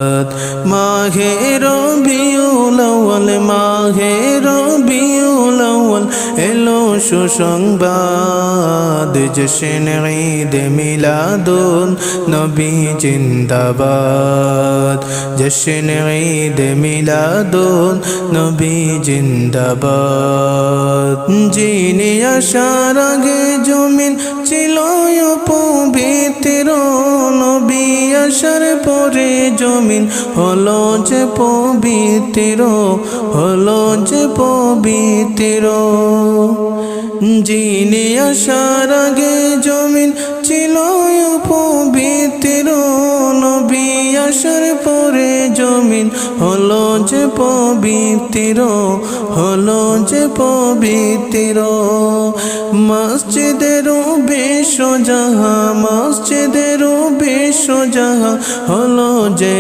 মাহে রবিউল আউয়াল মাহে রবিউল আউয়াল এলো সুসংবাদ জশ্ন ঈদ মিলাদুন নবী জিন্দাবাদ জশ্ন ঈদ মিলাদুন নবী জিন্দাবাদ যিনি আসার আগে জমিন ছিল পবিত্র নবী আসার পরে জমিন হলো যে পবিত্র হলো যে পবিত্র যিনি আসার আগে জমিন ছিল পবিত্র নবী আসার পরে জমিন হলো যে পবিত্র হলো যে পবিত্র মসজিদেরও বিশ্বজাহাঁ মসজিদেরও বিশ্বজাহাঁ হলো যে